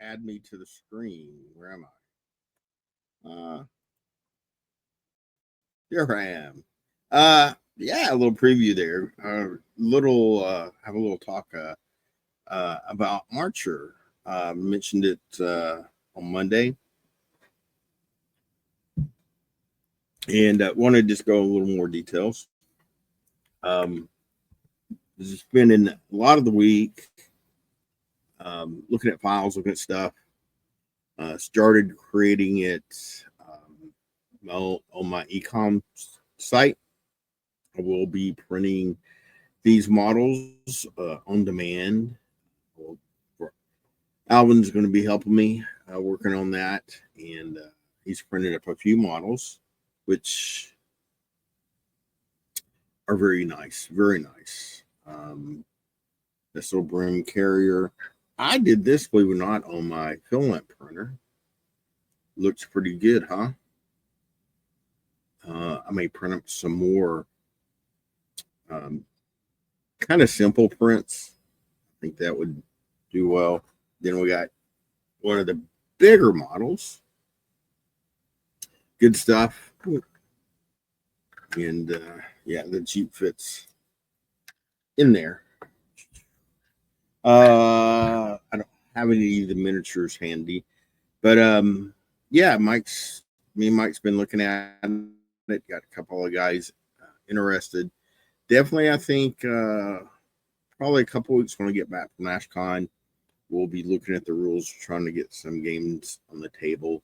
add me to the screen. Where am I? There I am. Yeah, a little preview there. Have a little talk about Archer. Mentioned it on Monday, and want to just go a little more details. Um, Spending a lot of the week looking at files, looking at stuff. Started creating it on my ecom site. I will be printing these models on demand. Alvin's going to be helping me working on that, and he's printed up a few models, which are very nice, very nice. This little broom carrier. I did this, believe it or not, on my filament printer. Looks pretty good, huh? I may print up some more um, kind of simple prints. I think that would do well. Then we got one of the bigger models. Good stuff. And yeah, the Jeep fits in there. I don't have any of the miniatures handy, but yeah, me and Mike's been looking at it. Got a couple of guys interested. Definitely, I think probably a couple weeks when I get back from NashCon, we'll be looking at the rules, trying to get some games on the table.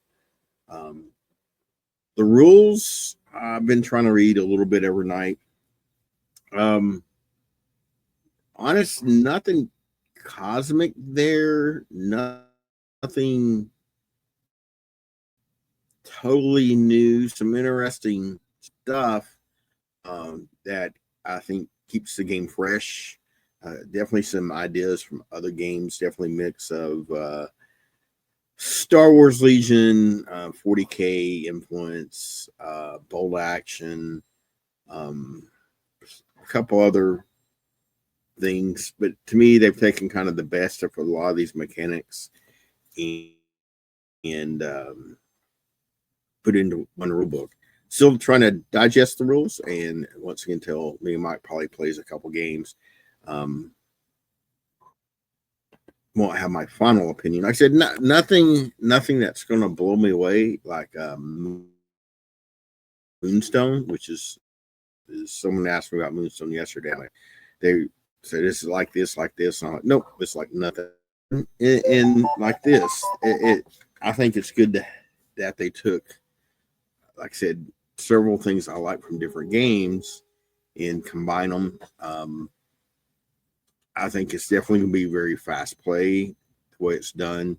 The rules I've been trying to read a little bit every night. Honest, nothing cosmic there, nothing totally new. Some interesting stuff that I think keeps the game fresh. Definitely some ideas from other games. Definitely mix of Star Wars Legion, 40K influence, bold action, a couple other things. But to me, they've taken kind of the best of a lot of these mechanics and put into one rule book. Still trying to digest the rules, and once again, tell me and Mike probably plays a couple games. Won't have my final opinion. Like I said, nothing that's going to blow me away like Moonstone, which is someone asked me about Moonstone yesterday. They said this is like this, like this. And I'm like, nope, it's like nothing. And like this, I think it's good that they took, like I said, several things I like from different games and combine them. I think it's definitely going to be very fast play the way it's done.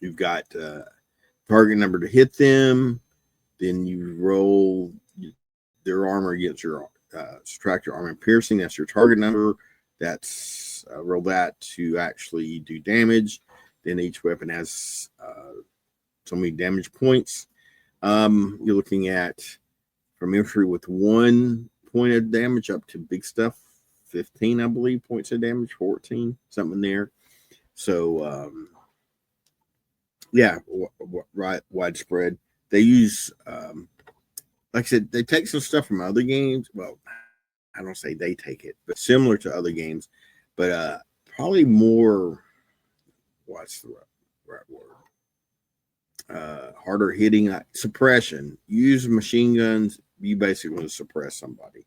You've got target number to hit them, then you roll their armor against your subtract your armor and piercing. That's your target number. That's roll that to actually do damage. Then each weapon has so many damage points. You're looking at from infantry with 1 point of damage up to big stuff, 15, I believe, points of damage, 14, something there. So, yeah, right, widespread. They use, like I said, they take some stuff from other games. Well, I don't say they take it, but similar to other games, but probably more, what's the right word? Harder hitting, suppression. Use machine guns. You basically want to suppress somebody.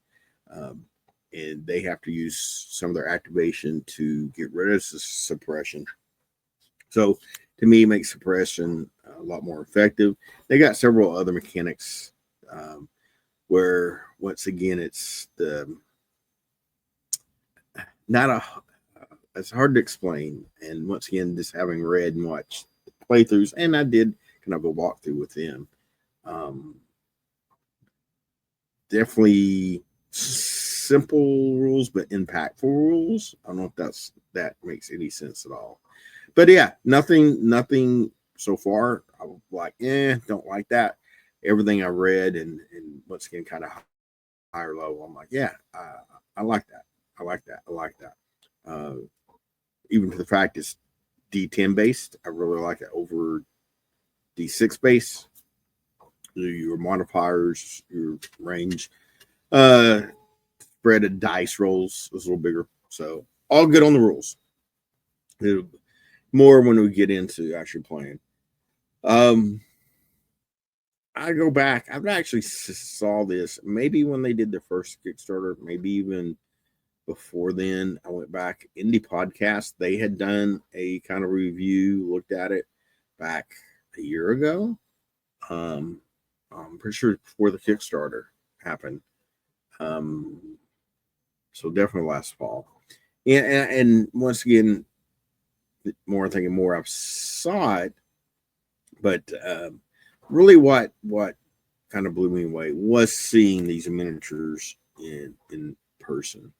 And they have to use some of their activation to get rid of suppression. So to me, it makes suppression a lot more effective. They got several other mechanics where, once again, it's not a. It's hard to explain. And once again, just having read and watched playthroughs, and I did kind of a walkthrough with them. Definitely simple rules, but impactful rules. I don't know if that makes any sense at all. But yeah, nothing so far. I was like, don't like that. Everything I read and once again, kind of higher level, I'm like, yeah, I like that. I like that. Even to the fact it's D10 based. I really like it over D6 base. Your modifiers, your range, spread of dice rolls is a little bigger. So all good on the rules. More when we get into actually playing. I go back. I've actually saw this maybe when they did their first Kickstarter, maybe even before then. I went back. Indie Podcast, they had done a kind of review, looked at it back a year ago. I'm pretty sure before the Kickstarter happened. So definitely last fall. And once again, more thinking more, I've saw it, but really what kind of blew me away was seeing these miniatures in person.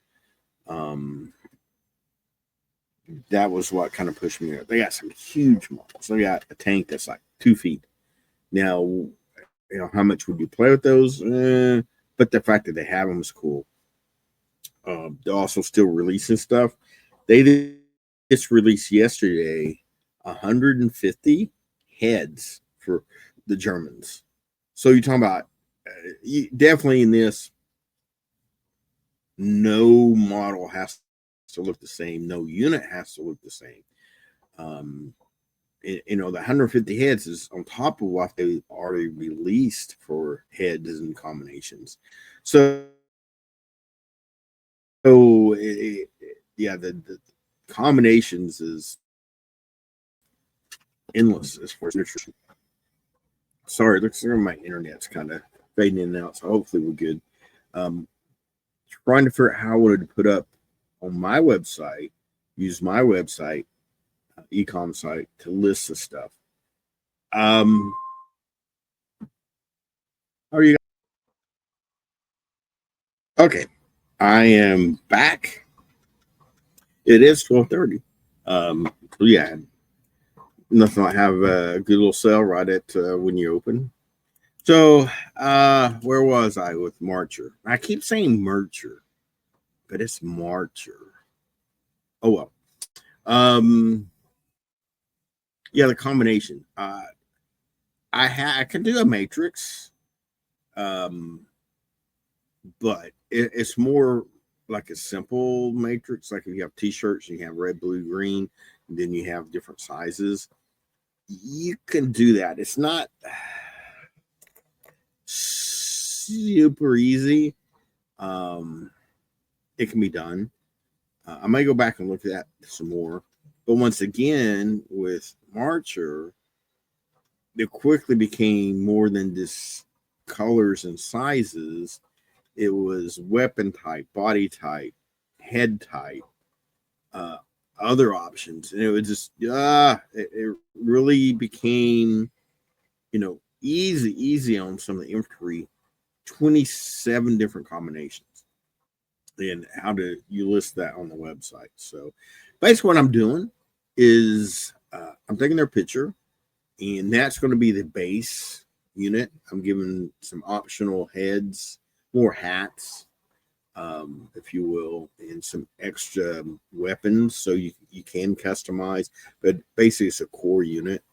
That was what kind of pushed me up. They got some huge models. They got a tank that's like 2 feet. Now, how much would you play with those? But the fact that they have them is cool. They're also still releasing stuff. They just released yesterday 150 heads for the Germans. So you're talking about definitely in this, no model has to look the same. No unit has to look the same. The 150 heads is on top of what they already released for heads and combinations. So the combinations is endless as far as nutrition. Sorry, looks like my internet's kind of fading in and out, so hopefully we're good. Trying to figure out how I wanted to put up on my website, use my website, e-com site to list the stuff. How are you? Okay, I am back. It is 12:30. So yeah, nothing like have a good little sale right at when you open. So where was I with Marcher? I keep saying Mercher, but it's Marcher. Oh well. Yeah, the combination. I can do a matrix, but it's more like a simple matrix. Like if you have t-shirts, you have red, blue, green, and then you have different sizes. You can do that. It's not super easy. It can be done. I may go back and look at that some more. But once again, with Marcher, it quickly became more than just colors and sizes. It was weapon type, body type, head type, other options. And it was just, it really became, easy on some of the infantry. 27 different combinations. And how do you list that on the website? So basically what I'm doing is I'm taking their picture, and that's going to be the base unit. I'm giving some optional heads, more hats, if you will, and some extra weapons so you can customize. But basically, it's a core unit.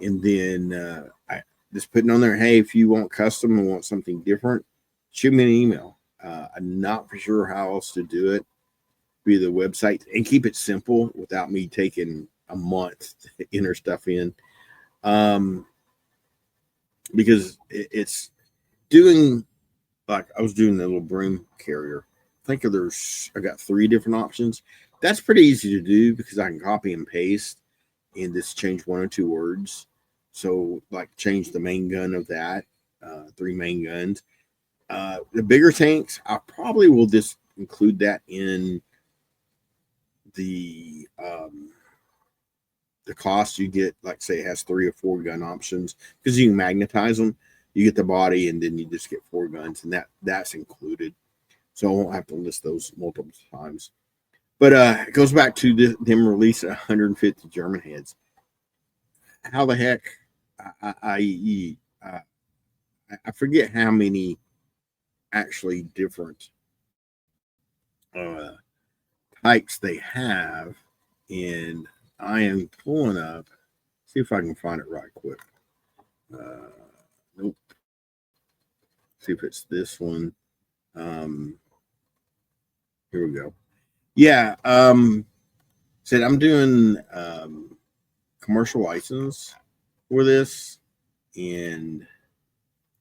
And then I just putting on there, hey, if you want custom and want something different, shoot me an email. I'm not for sure how else to do it via the website, and keep it simple without me taking a month to enter stuff in. Because it's doing, like I was doing the little broom carrier. I got 3 different options. That's pretty easy to do because I can copy and paste and just change 1 or 2 words. So like change the main gun of that, 3 main guns. The bigger tanks, I probably will just include that in the cost you get. Like say it has 3 or 4 gun options because you can magnetize them. You get the body and then you just get 4 guns, and that's included. So I won't have to list those multiple times. But it goes back to them releasing 150 German heads. How the heck? I forget how many actually different types they have, and I am pulling up. See if I can find it right quick. Nope. See if it's this one. Here we go. Yeah. Said I'm doing commercial license for this, and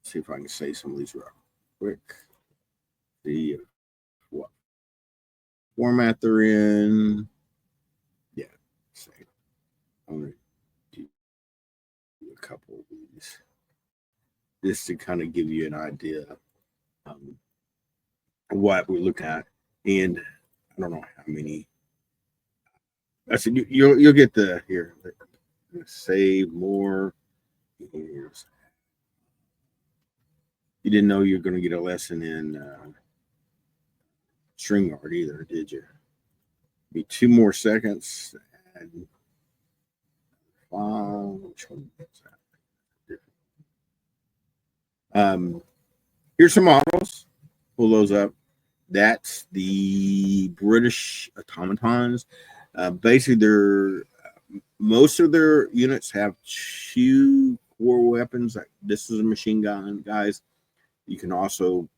see if I can say some of these real quick. See what format they're in. Yeah. See. I'm gonna do a couple of these just to kind of give you an idea what we look at, and I don't know how many. I said you'll get the here. Save more. Here's, you didn't know you were going to get a lesson in StreamYard either, did you? Be 2 more seconds. And which one is that? Here's some models. Pull those up. That's the British automatons. Basically, most of their units have 2 core weapons. This is a machine gun, guys. You can also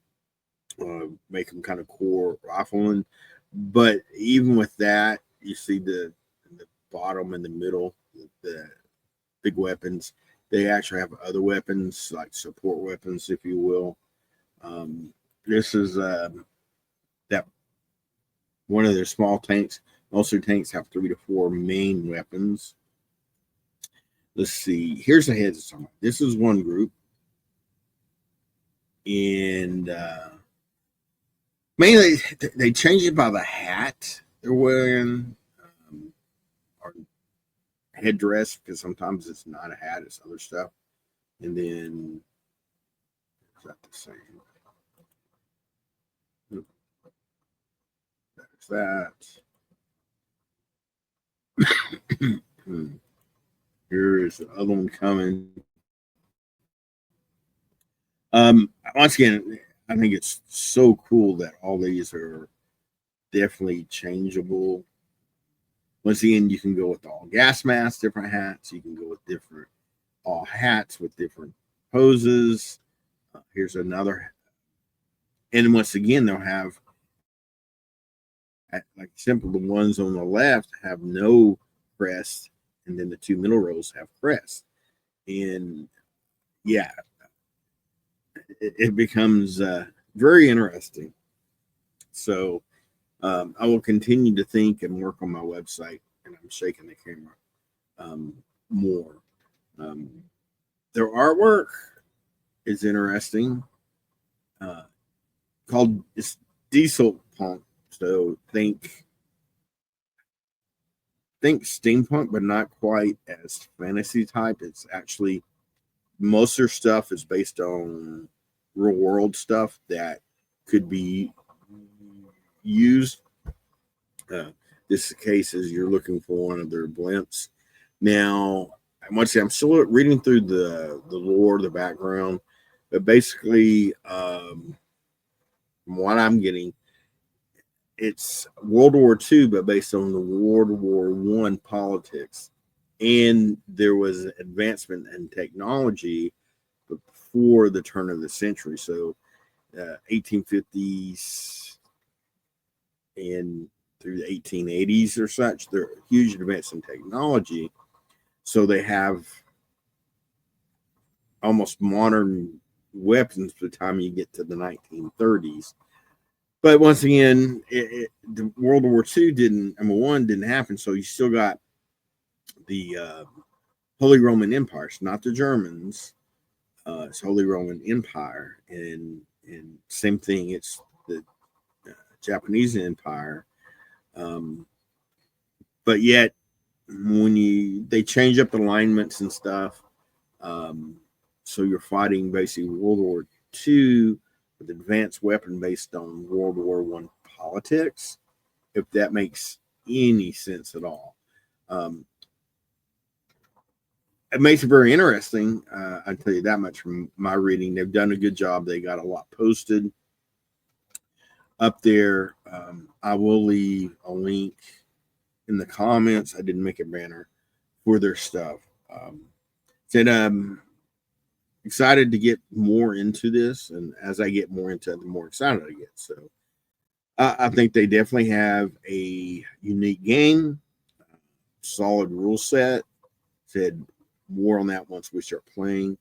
make them kind of core rifling, but even with that, you see the bottom and the middle, the big weapons. They actually have other weapons, like support weapons, if you will. This is that one of their small tanks. Most of their tanks have 3 to 4 main weapons. Let's see. Here's the heads. This is one group, and mainly they change it by the hat they're wearing, or headdress, because sometimes it's not a hat, it's other stuff. And then is that the same? There's that. Here is the other one coming. Once again, I think it's so cool that all these are definitely changeable. Once again, you can go with all gas masks, different hats. You can go with different all hats with different poses. Here's another. And once again, they'll have, like simple, the ones on the left have no crest, and then the 2 middle rows have crest. And yeah, it becomes very interesting. So I will continue to think and work on my website, and I'm shaking the camera more. Their artwork is interesting. Called it's diesel punk, so think steampunk, but not quite as fantasy type. It's actually most of their stuff is based on real world stuff that could be used. This case is you're looking for one of their blimps. Now, once again, I'm still reading through the lore, the background, but basically, from what I'm getting, it's World War II, but based on the World War I politics. And there was advancement in technology before the turn of the century. So 1850s and through the 1880s or such, there are huge advances in technology. So they have almost modern weapons by the time you get to the 1930s. But once again, the World War II didn't happen. So you still got the Holy Roman Empire. It's not the Germans. It's Holy Roman Empire, and same thing. It's the Japanese Empire. But yet, when they change up alignments and stuff, so you're fighting basically World War II with advanced weapon based on World War I politics, if that makes any sense at all. It makes it very interesting. I'll tell you that much from my reading. They've done a good job. They got a lot posted up there. I will leave a link in the comments. I didn't make a banner for their stuff. Said excited to get more into this, and as I get more into it, the more excited I get. So I think they definitely have a unique game, solid rule set. Said more on that once we start playing.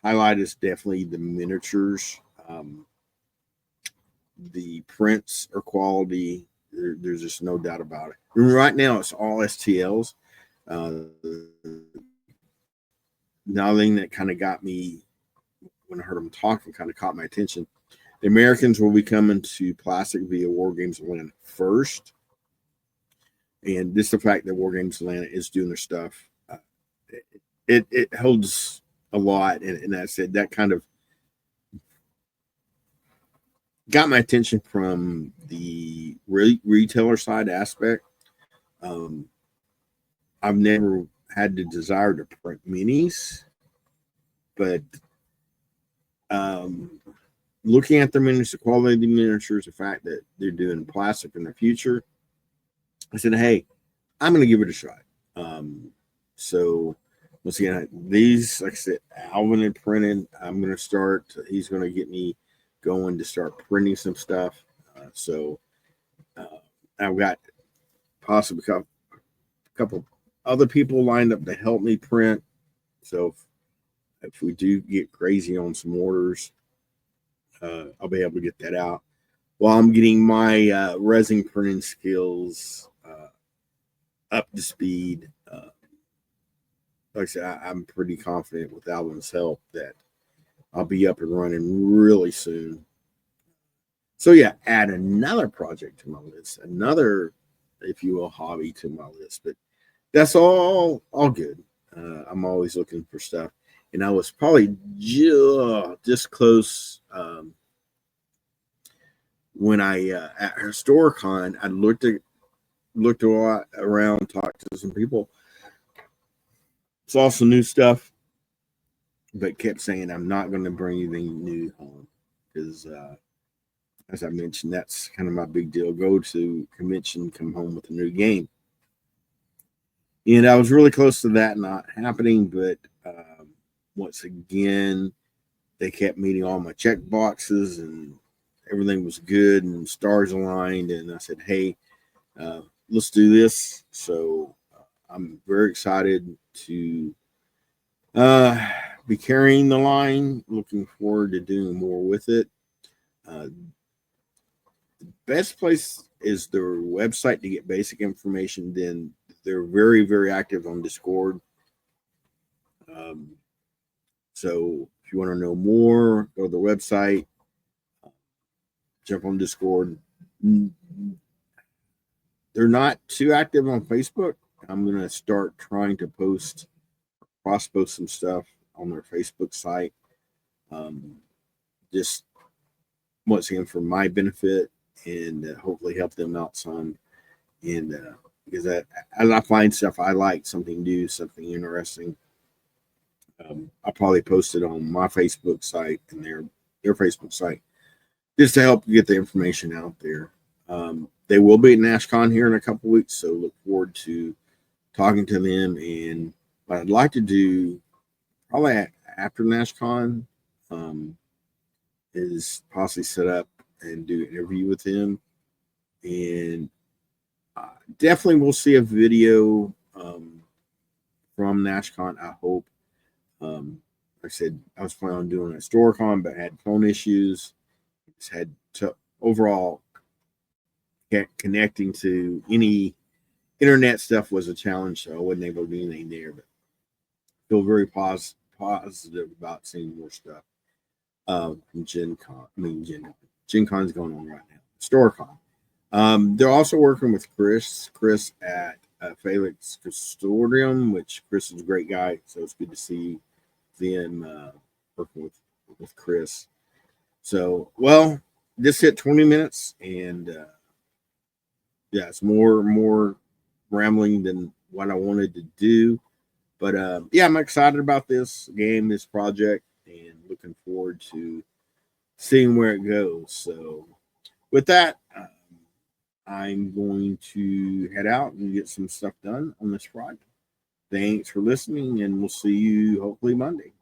Highlight is definitely the miniatures. The prints are quality. There's just no doubt about it. And right now, it's all STLs. Another thing that kind of got me when I heard them talking, kind of caught my attention. The Americans will be coming to Plastic via War Games Atlanta first. And just the fact that War Games Atlanta is doing their stuff, it holds a lot. And I said that kind of got my attention from the retailer side aspect. I've never had the desire to print minis, but looking at their miniatures, the quality of the miniatures, the fact that they're doing plastic in the future, I said, hey, I'm going to give it a shot. So once again, these, like I said, Alvin had printed. I'm going to start. He's going to get me going to start printing some stuff. So I've got possibly a couple other people lined up to help me print. So if we do get crazy on some orders, I'll be able to get that out while I'm getting my resin printing skills up to speed. Like I said, I'm pretty confident with Alvin's help that I'll be up and running really soon. So yeah, add another project to my list, another, if you will, hobby to my list. But that's all good. I'm always looking for stuff, and I was probably just close when I at Historicon. I looked a lot around, talked to some people, saw some new stuff, but kept saying I'm not going to bring anything new home because, as I mentioned, that's kind of my big deal. Go to convention, come home with a new game. And I was really close to that not happening, but once again, they kept meeting all my check boxes and everything was good and stars aligned. And I said, hey, let's do this. So I'm very excited to be carrying the line, looking forward to doing more with it. The best place is their website to get basic information. Then they're very, very active on Discord. So if you want to know more, go to the website, jump on Discord. They're not too active on Facebook. I'm going to start trying to cross-post some stuff on their Facebook site. Just once again for my benefit and hopefully help them out some. And because as I find stuff I like, something new, something interesting, I'll probably post it on my Facebook site and their Facebook site just to help get the information out there. They will be at NashCon here in a couple weeks, so look forward to talking to them. And what I'd like to do probably after NashCon is possibly set up and do an interview with him. And definitely we'll see a video from NashCon, I hope. Like I said, I was planning on doing a StoreCon, but had phone issues. Just had to overall connecting to any internet stuff was a challenge, so I wasn't able to do anything there. But feel very positive about seeing more stuff from Gen Con. Gen Con's going on right now. StoreCon. They're also working with Chris at Felix Custodium, which Chris is a great guy, so it's good to see them working with Chris. So, well, this hit 20 minutes, and yeah, it's more rambling than what I wanted to do. But yeah, I'm excited about this game, this project, and looking forward to seeing where it goes. So, with that, I'm going to head out and get some stuff done on this Friday. Thanks for listening, and we'll see you hopefully Monday.